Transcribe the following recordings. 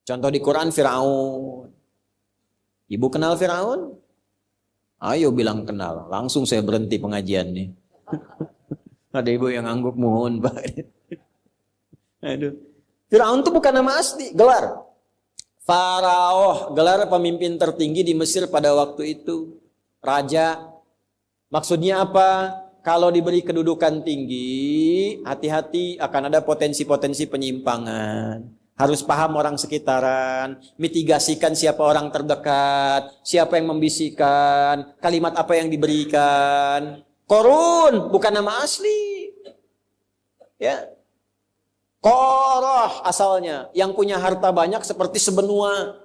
Contoh di Quran Firaun. Ibu kenal Firaun? Ayo bilang kenal. Langsung saya berhenti pengajian nih. Ada ibu yang angguk, mohon Pak. Aduh. Firaun itu bukan nama asli, gelar. Faraoh, gelar pemimpin tertinggi di Mesir pada waktu itu. Raja. Maksudnya apa? Kalau diberi kedudukan tinggi, hati-hati akan ada potensi-potensi penyimpangan. Harus paham orang sekitaran, mitigasikan siapa orang terdekat, siapa yang membisikkan, kalimat apa yang diberikan. Korun bukan nama asli. Ya. Koroh asalnya, yang punya harta banyak seperti sebenua.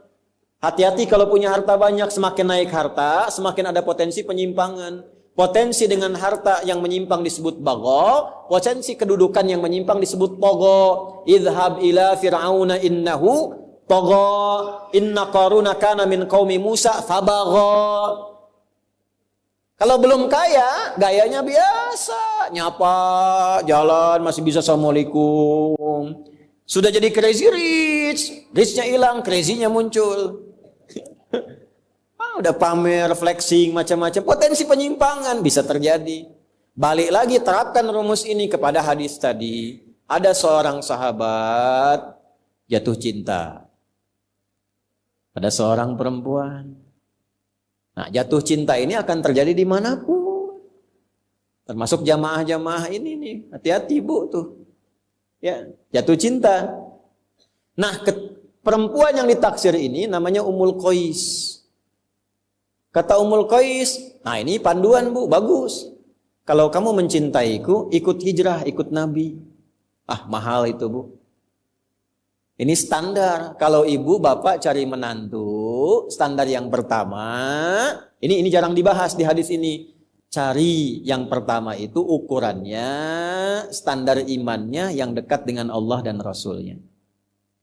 Hati-hati kalau punya harta banyak, semakin naik harta, semakin ada potensi penyimpangan. Potensi dengan harta yang menyimpang disebut bago, potensi kedudukan yang menyimpang disebut togo. Idhab ila fir'auna innahu togo, inna qaruna kana min qaumi Musa fabago. Kalau belum kaya, gayanya biasa, nyapa, jalan masih bisa assalamualaikum. Sudah jadi crazy rich, richnya hilang, crazy-nya muncul. Udah pamer, flexing, macam-macam. Potensi penyimpangan bisa terjadi. Balik lagi, terapkan rumus ini kepada hadis tadi. Ada seorang sahabat jatuh cinta pada seorang perempuan. Nah, jatuh cinta ini akan terjadi dimanapun. Termasuk jamaah-jamaah ini nih. Hati-hati bu tuh. Ya, jatuh cinta. Nah, perempuan yang ditaksir ini namanya Ummul Qais. Kata Ummul Qais, nah ini panduan bu, bagus. Kalau kamu mencintaiku, ikut hijrah, ikut Nabi. Ah, mahal itu bu. Ini standar. Kalau ibu bapak cari menantu, standar yang pertama, ini jarang dibahas di hadis ini. Cari yang pertama itu ukurannya, standar imannya yang dekat dengan Allah dan Rasulnya.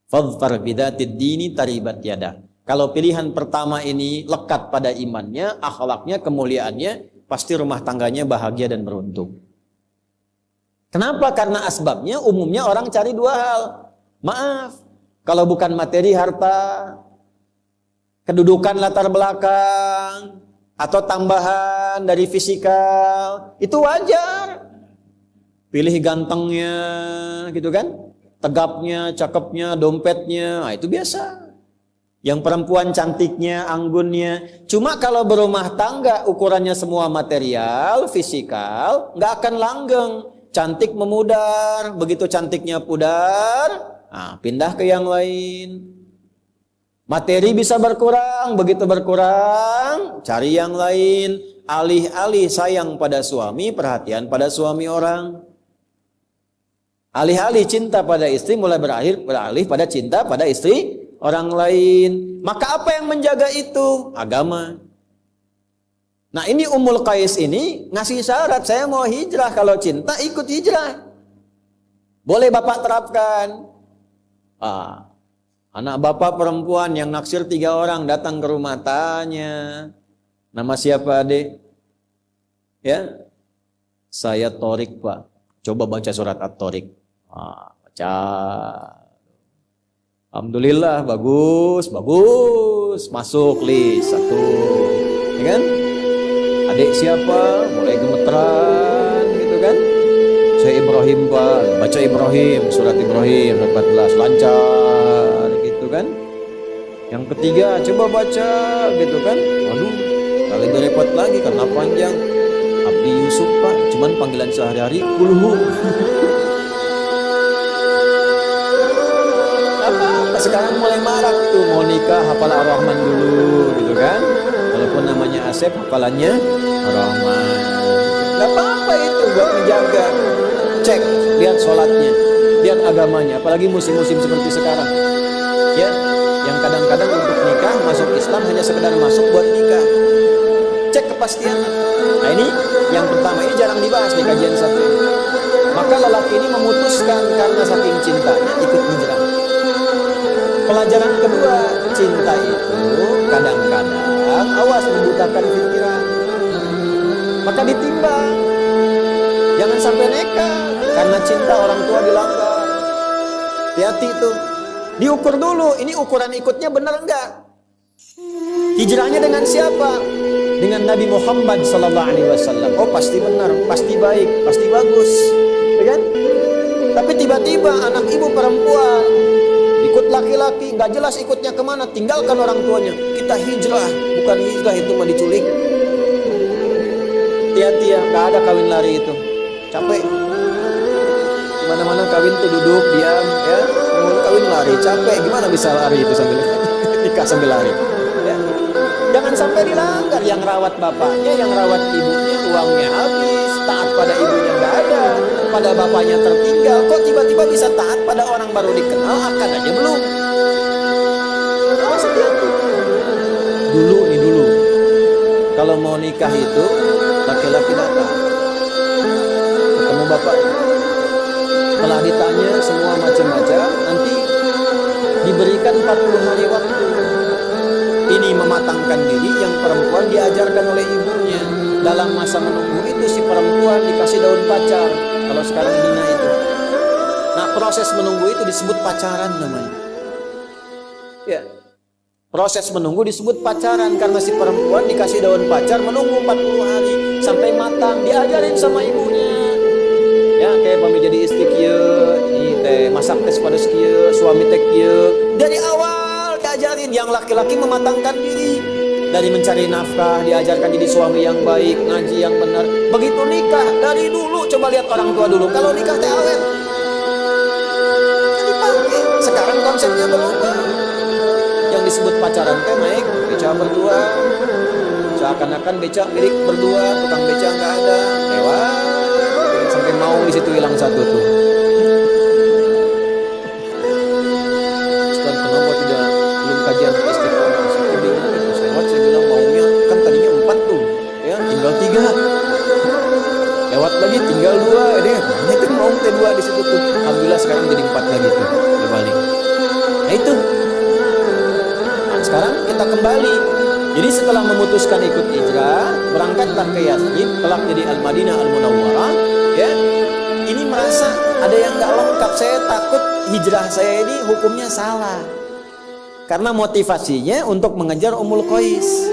Fadhfar bidatid dini taribat yadah. Kalau pilihan pertama ini lekat pada imannya, akhlaknya, kemuliaannya, pasti rumah tangganya bahagia dan beruntung. Kenapa? Karena asbabnya umumnya orang cari dua hal. Maaf, kalau bukan materi, harta, kedudukan latar belakang, atau tambahan dari fisikal, itu wajar. Pilih gantengnya, gitu kan? Tegapnya, cakepnya, dompetnya, nah itu biasa. Yang perempuan cantiknya, anggunnya. Cuma kalau berumah tangga ukurannya semua material, fisikal, nggak akan langgeng. Cantik memudar, begitu cantiknya pudar, nah, pindah ke yang lain. Materi bisa berkurang, begitu berkurang, cari yang lain. Alih-alih sayang pada suami, perhatian pada suami orang. Alih-alih cinta pada istri, mulai beralih pada cinta pada istri orang lain. Maka apa yang menjaga itu? Agama. Nah ini Ummul Qais ini ngasih syarat, saya mau hijrah, kalau cinta ikut hijrah. Boleh bapak terapkan. Anak bapak perempuan yang naksir 3 orang datang ke rumah, tanya, nama siapa adik? Ya, saya Torik pak. Coba baca surat At-Torik. Baca. Alhamdulillah, bagus, masuk list 1, ya kan? Adik siapa? Mulai gemeteran, gitu kan? Saya Ibrahim pak, baca Ibrahim, surat Ibrahim, surat 14, lancar, gitu kan? Yang ketiga, coba baca, gitu kan? Waduh, kali lebih repot lagi karena panjang. Abdi Yusuf pak, cuman panggilan sehari-hari, kulhu. Sekarang mulai marak tuh, mau nikah hafal Ar-Rahman dulu, gitu kan? Walaupun namanya Asep, hafalannya Ar-Rahman. Gak apa-apa itu buat menjaga. Cek, lihat sholatnya, lihat agamanya. Apalagi musim-musim seperti sekarang, ya, yang kadang-kadang untuk nikah masuk Islam hanya sekedar masuk buat nikah. Cek kepastian. Nah ini yang pertama, ini jarang dibahas di kajian satu ini. Maka lelaki ini memutuskan karena saking cintanya ikut hijrah. Pelajaran kedua, cinta itu kadang-kadang awas membutakan pikiran. Maka ditimbang. Jangan sampai nekat karena cinta orang tua dilanggar. Hati-hati itu. Diukur dulu, ini ukuran ikutnya benar enggak? Hijrahnya dengan siapa? Dengan Nabi Muhammad SAW. Oh pasti benar, pasti baik, pasti bagus, ya kan? Tapi tiba-tiba anak ibu perempuan ikut laki-laki, nggak jelas ikutnya kemana, tinggalkan orang tuanya. Kita hijrah, bukan hijrah itu mah diculik. Hati-hati ya, nggak ada kawin lari itu, capek. Mana-mana kawin tuh duduk diam, ya. Mau kawin lari, capek. Gimana bisa lari itu sambil nikah sambil lari? Ya. Jangan sampai dilanggar. Yang rawat bapaknya, yang rawat ibunya, uangnya habis. Taat pada ibunya nggak ada, pada bapaknya tertinggal. Kok tiba-tiba bisa taat pada orang baru dikenal, akad aja belum? Awas hati-hati. Dulu. Kalau mau nikah itu, laki-laki datang ketemu bapaknya. Setelah ditanya semua macam-macam, nanti diberikan 40 hari waktu. Ini mematangkan diri, yang perempuan diajarkan oleh ibunya. Dalam masa menunggu itu si perempuan dikasih daun pacar. Kalau sekarang hina itu. Nah, proses menunggu itu disebut pacaran namanya. Ya. Proses menunggu disebut pacaran karena si perempuan dikasih daun pacar menunggu 40 hari sampai matang, diajarin sama ibunya. Ya, kayak pami jadi istri kieu, ini teh masak tes pada kieu, suami teh kieu. Dari awal diajarin, yang laki-laki mematangkan diri. Dari mencari nafkah, diajarkan jadi suami yang baik, ngaji yang benar. Begitu nikah, dari dulu coba lihat orang tua dulu. Kalau nikah teh awet. Jadi pakai. Sekarang konsepnya berubah. Yang disebut pacaran teh naik beca berdua. Seakan-akan beca milik berdua, tukang beca nggak ada. Lewat. Sampai mau di situ hilang satu tuh. Ustaz, kenapa tidak belum kajian istiqomah? Saya bingung terus lewat, saya bilang maunya kan tadinya 4 tuh, ya tinggal 3. Lewat lagi tinggal 2, dia itu mau teh 2 di situ tuh. Alhamdulillah sekarang jadi 4 lagi tuh, berbalik. Nah itu. Nah, sekarang kita kembali. Jadi setelah memutuskan ikut hijrah, berangkatlah ke Yathrib, kelak jadi Al-Madinah Al-Munawwarah. Ya, ini merasa ada yang nggak lengkap. Saya takut hijrah saya ini hukumnya salah. Karena motivasinya untuk mengejar Ummul Qais.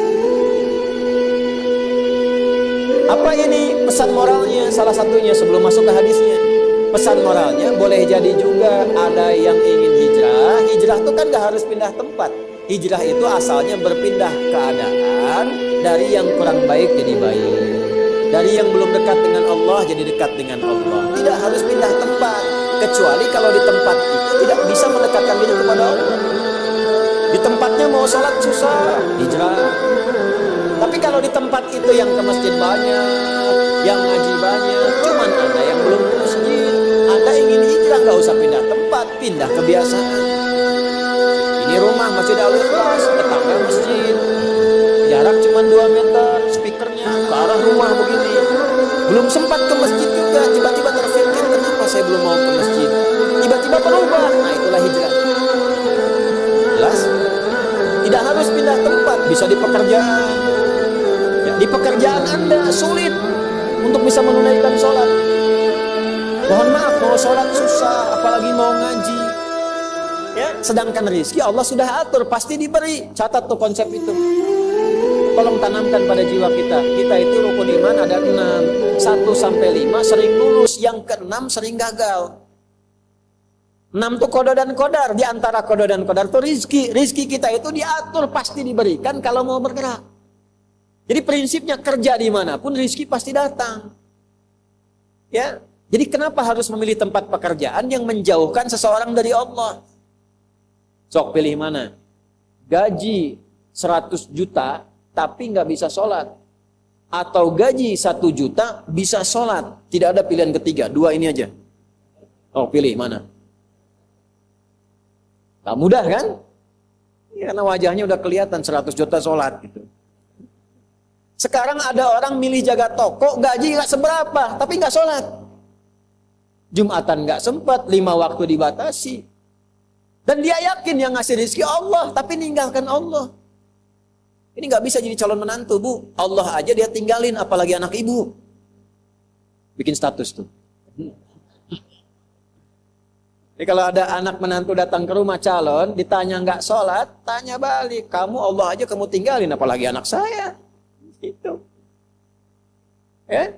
Apa ini pesan moralnya? Salah satunya sebelum masuk ke hadisnya. Pesan moralnya boleh jadi juga ada yang ingin hijrah. Hijrah itu kan nggak harus pindah tempat. Hijrah itu asalnya berpindah keadaan dari yang kurang baik jadi baik. Dari yang belum dekat dengan Allah jadi dekat dengan Allah. Tidak harus pindah tempat. Kecuali kalau di tempat itu tidak bisa mendekatkan diri kepada Allah. Di tempatnya mau sholat susah, hijrah. Tapi kalau di tempat itu yang ke masjid banyak, yang ngaji banyak, cuman ada yang belum ke masjid. Anda ingin hijrah, gak usah pindah tempat, pindah kebiasaan. Ini rumah Masjid Al-Ikhlas, tetangga masjid. Jarak cuma 2 meter, speakernya ke arah rumah begini. Belum sempat ke masjid juga, tiba-tiba terpikir kenapa saya belum mau ke masjid. Tiba-tiba berubah, nah itulah hijrah. Jelas? Tidak harus pindah tempat, bisa di pekerjaan. Ya, di pekerjaan Anda sulit untuk bisa menunaikan sholat. Mohon maaf, mau sholat susah, apalagi mau ngaji. Ya, sedangkan rezeki Allah sudah atur, pasti diberi. Catat tuh konsep itu. Tolong tanamkan pada jiwa kita. Kita itu rukun iman ada 6. 1 sampai 5 sering lulus, yang ke-6 sering gagal. 6 tuh kodo dan kodar. Di antara kodo dan kodar tuh rizki. Rizki kita itu diatur, pasti diberikan kalau mau bergerak. Jadi prinsipnya kerja dimanapun rizki pasti datang. Ya, jadi kenapa harus memilih tempat pekerjaan yang menjauhkan seseorang dari Allah? Sok pilih mana? Gaji 100 juta tapi nggak bisa sholat. Atau gaji 1 juta bisa sholat. Tidak ada pilihan ketiga, 2 ini aja. Oh, pilih mana? Gak mudah kan? Ya, karena wajahnya udah kelihatan 100 juta sholat gitu. Sekarang ada orang milih jaga toko, gaji gak seberapa, tapi gak sholat. Jumatan gak sempat, 5 waktu dibatasi. Dan dia yakin yang ngasih rezeki Allah, tapi ninggalkan Allah. Ini gak bisa jadi calon menantu, Bu. Allah aja dia tinggalin, apalagi anak ibu. Bikin status tuh. Jadi kalau ada anak menantu datang ke rumah calon, ditanya nggak sholat, tanya balik. Kamu Allah aja kamu tinggalin, apalagi anak saya. Itu. Ya?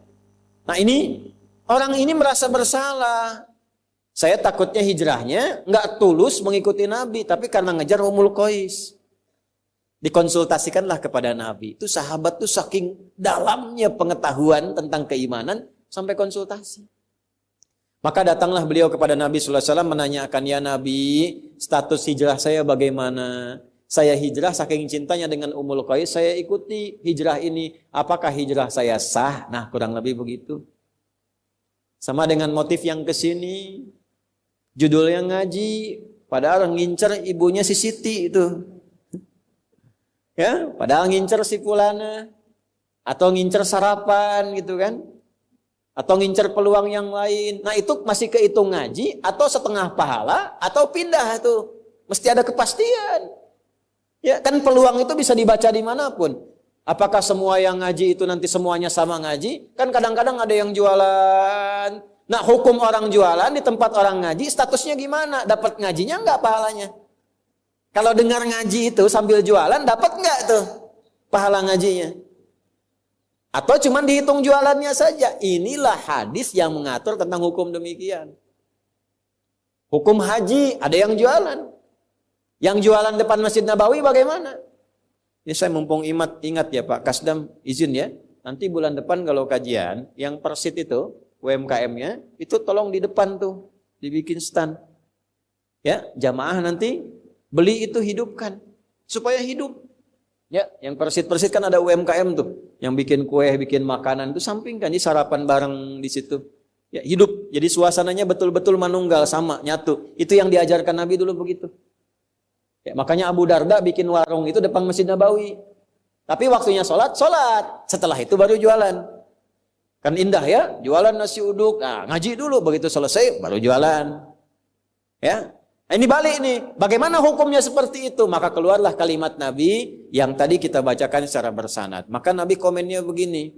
Nah ini, orang ini merasa bersalah. Saya takutnya hijrahnya nggak tulus mengikuti Nabi, tapi karena ngejar Ummul Qais. Dikonsultasikanlah kepada Nabi. Itu sahabat tuh saking dalamnya pengetahuan tentang keimanan sampai konsultasi. Maka datanglah beliau kepada Nabi sallallahu alaihi wasallam menanyakan, "Ya Nabi, status hijrah saya bagaimana? Saya hijrah saking cintanya dengan Ummul Qais, saya ikuti hijrah ini. Apakah hijrah saya sah?" Nah, kurang lebih begitu. Sama dengan motif yang kesini. Judulnya ngaji, padahal ngincer ibunya si Siti itu. Ya, padahal ngincer si Fulana. Atau ngincer sarapan gitu kan. Atau ngincer peluang yang lain. Nah itu masih kehitung ngaji, atau setengah pahala, atau pindah tuh. Mesti ada kepastian. Ya kan peluang itu bisa dibaca dimanapun. Apakah semua yang ngaji itu nanti semuanya sama ngaji? Kan kadang-kadang ada yang jualan. Nah hukum orang jualan di tempat orang ngaji statusnya gimana? Dapat ngajinya enggak pahalanya? Kalau dengar ngaji itu sambil jualan dapat enggak tuh pahala ngajinya? Atau cuma dihitung jualannya saja? Inilah hadis yang mengatur tentang hukum demikian. Hukum haji ada yang jualan. Yang jualan depan Masjid Nabawi bagaimana? Ini saya mumpung ingat ya Pak Kasdam izin ya. Nanti bulan depan kalau kajian yang persit itu UMKM-nya itu tolong di depan tuh dibikin stand. Ya, jamaah nanti beli itu hidupkan supaya hidup. Ya, yang persit-persit kan ada UMKM tuh, yang bikin kue, bikin makanan itu sampingkan di sarapan bareng di situ. Ya, hidup. Jadi suasananya betul-betul manunggal sama, nyatu. Itu yang diajarkan Nabi dulu begitu. Ya, makanya Abu Darda bikin warung itu depan Masjid Nabawi. Tapi waktunya sholat. Setelah itu baru jualan. Kan indah ya, jualan nasi uduk. Nah, ngaji dulu, begitu selesai baru jualan. Ya, ini balik nih. Bagaimana hukumnya seperti itu? Maka keluarlah kalimat Nabi yang tadi kita bacakan secara bersanad. Maka Nabi komennya begini.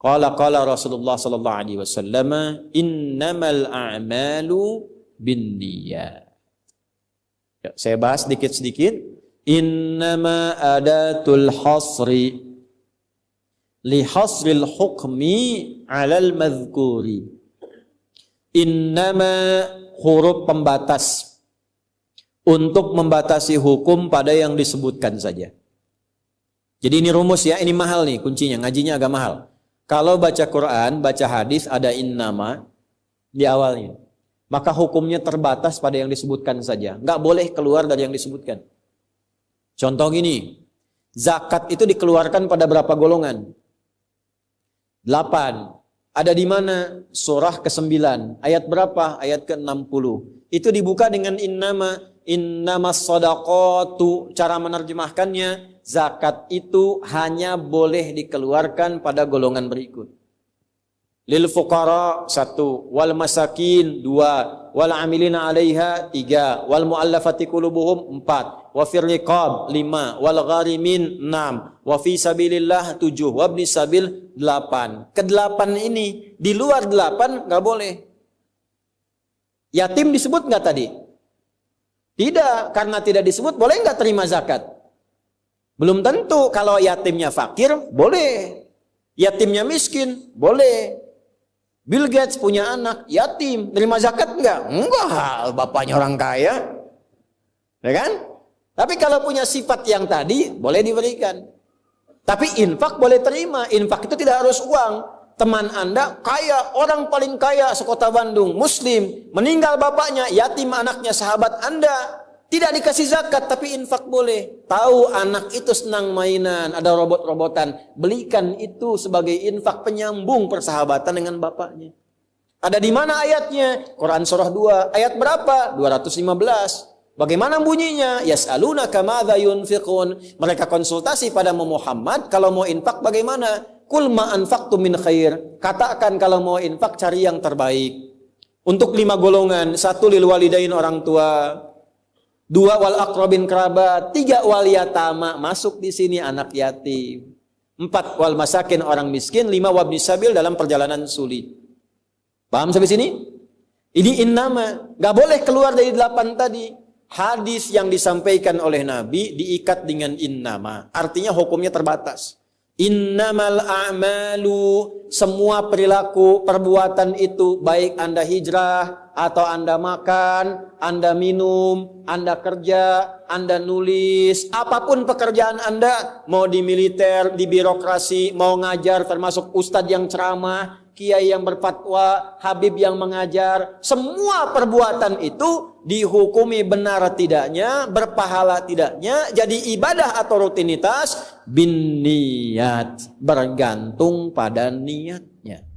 Qala Rasulullah sallallahu alaihi wasallam, "Innamal a'malu binniyat." Ya, saya bahas sedikit-sedikit. Innama adatul hasri li hasril hukmi 'alal madhkuri. Innama huruf pembatas untuk membatasi hukum pada yang disebutkan saja. Jadi ini rumus ya, ini mahal nih kuncinya, ngajinya agak mahal. Kalau baca Quran, baca hadis ada innama di awalnya. Maka hukumnya terbatas pada yang disebutkan saja. Nggak boleh keluar dari yang disebutkan. Contoh gini, zakat itu dikeluarkan pada berapa golongan? 8. Ada di mana? Surah ke-9. Ayat berapa? Ayat ke-60. Itu dibuka dengan innamas shadaqatu. Cara menerjemahkannya, zakat itu hanya boleh dikeluarkan pada golongan berikut. Lil fuqara 1, wal masakin 2, wal amilina 'alaiha 3, wal muallafati qulubuhum 4, wa fir riqab 5, wal gharimin 6, wa fi sabilillah 7, wa ibnis sabil 8. Ke-8 ini, di luar 8 enggak boleh. Yatim disebut enggak tadi? Tidak, karena tidak disebut boleh enggak terima zakat? Belum tentu. Kalau yatimnya fakir boleh. Yatimnya miskin boleh. Bill Gates punya anak yatim, terima zakat enggak? Enggak, bapaknya orang kaya. Ya kan? Tapi kalau punya sifat yang tadi, boleh diberikan. Tapi infak boleh terima. Infak itu tidak harus uang. Teman Anda kaya, orang paling kaya sekota Bandung, muslim, meninggal bapaknya, yatim anaknya, sahabat Anda, tidak dikasih zakat, tapi infak boleh. Tahu anak itu senang mainan, ada robot-robotan, belikan itu sebagai infak penyambung persahabatan dengan bapaknya. Ada di mana ayatnya? Quran surah 2, ayat berapa? 215. Bagaimana bunyinya? Yas'alunaka madza yunfiqun. Mereka konsultasi pada Muhammad, kalau mau infak bagaimana? Qul ma anfaqtum min khair. Katakan kalau mau infak cari yang terbaik. Untuk 5 golongan, 1 lil walidain orang tua, 2 wal aqrabin kerabat, 3 wal yatama, masuk di sini anak yatim. 4 wal masakin orang miskin, 5 wabnis sabil dalam perjalanan sulit. Paham sampai sini? Ini innama, nggak boleh keluar dari 8 tadi. Hadis yang disampaikan oleh Nabi diikat dengan innama, artinya hukumnya terbatas. Innamal a'malu, semua perilaku, perbuatan itu, baik Anda hijrah, atau Anda makan, Anda minum, Anda kerja, Anda nulis, apapun pekerjaan Anda, mau di militer, di birokrasi, mau ngajar, termasuk ustadz yang ceramah, kiai yang berfatwa, habib yang mengajar, semua perbuatan itu dihukumi benar tidaknya, berpahala tidaknya, jadi ibadah atau rutinitas bin niat, bergantung pada niatnya.